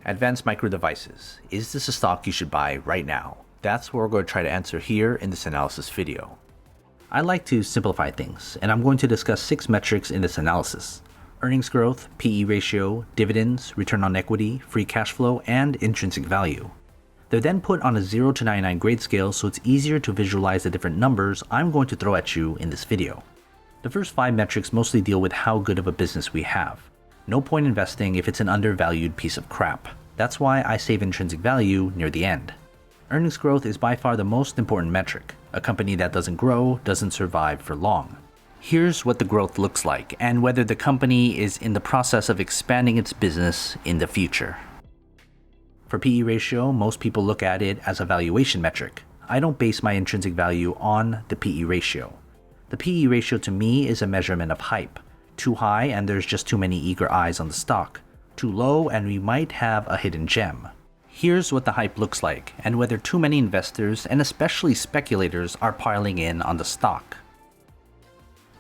Advanced Micro Devices. Is this a stock you should buy right now? That's what we're going to try to answer here in this analysis video. I like to simplify things, and I'm going to discuss 6 metrics in this analysis: earnings growth, PE ratio, dividends, return on equity, free cash flow, and intrinsic value. They're then put on a 0 to 99 grade scale so it's easier to visualize the different numbers I'm going to throw at you in this video. The first 5 metrics mostly deal with how good of a business we have. No point investing if it's an undervalued piece of crap. That's why I save intrinsic value near the end. Earnings growth is by far the most important metric. A company that doesn't grow doesn't survive for long. Here's what the growth looks like and whether the company is in the process of expanding its business in the future. For PE ratio, most people look at it as a valuation metric. I don't base my intrinsic value on the PE ratio. The PE ratio to me is a measurement of hype. Too high and there's just too many eager eyes on the stock. Too low and we might have a hidden gem. Here's what the hype looks like and whether too many investors and especially speculators are piling in on the stock.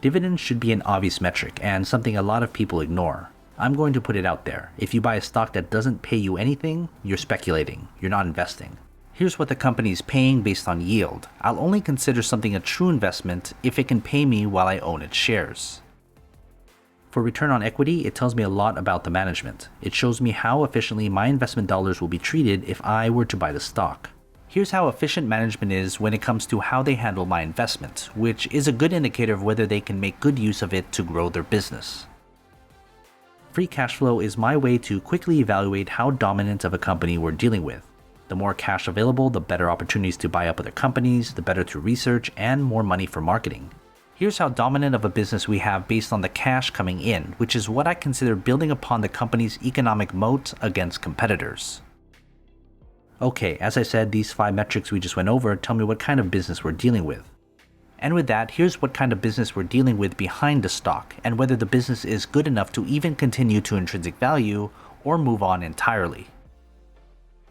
Dividends should be an obvious metric and something a lot of people ignore. I'm going to put it out there. If you buy a stock that doesn't pay you anything, you're speculating, you're not investing. Here's what the company is paying based on yield. I'll only consider something a true investment if it can pay me while I own its shares. For return on equity, it tells me a lot about the management. It shows me how efficiently my investment dollars will be treated if I were to buy the stock. Here's how efficient management is when it comes to how they handle my investment, which is a good indicator of whether they can make good use of it to grow their business. Free cash flow is my way to quickly evaluate how dominant of a company we're dealing with. The more cash available, the better opportunities to buy up other companies, the better to research, and more money for marketing. Here's how dominant of a business we have based on the cash coming in, which is what I consider building upon the company's economic moat against competitors. Okay, as I said, these 5 metrics we just went over tell me what kind of business we're dealing with. And with that, here's what kind of business we're dealing with behind the stock, and whether the business is good enough to even continue to intrinsic value or move on entirely.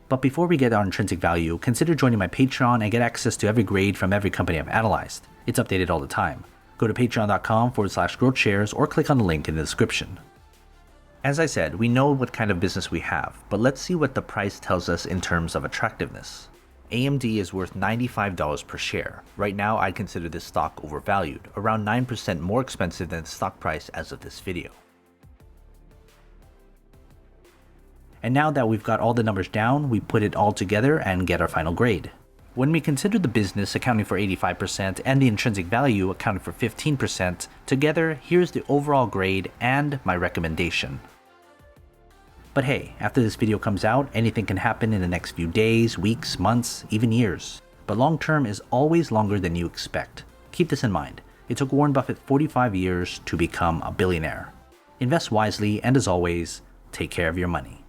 But before we get our intrinsic value, consider joining my Patreon and get access to every grade from every company I've analyzed. It's updated all the time. Go to patreon.com/GrowthShares or click on the link in the description. As I said, we know what kind of business we have, but let's see what the price tells us in terms of attractiveness. AMD is worth $95 per share. Right now, I'd consider this stock overvalued, around 9% more expensive than the stock price as of this video. And now that we've got all the numbers down, we put it all together and get our final grade. When we consider the business accounting for 85% and the intrinsic value accounting for 15%, together, here's the overall grade and my recommendation. But hey, after this video comes out, anything can happen in the next few days, weeks, months, even years. But long term is always longer than you expect. Keep this in mind. It took Warren Buffett 45 years to become a billionaire. Invest wisely, and as always, take care of your money.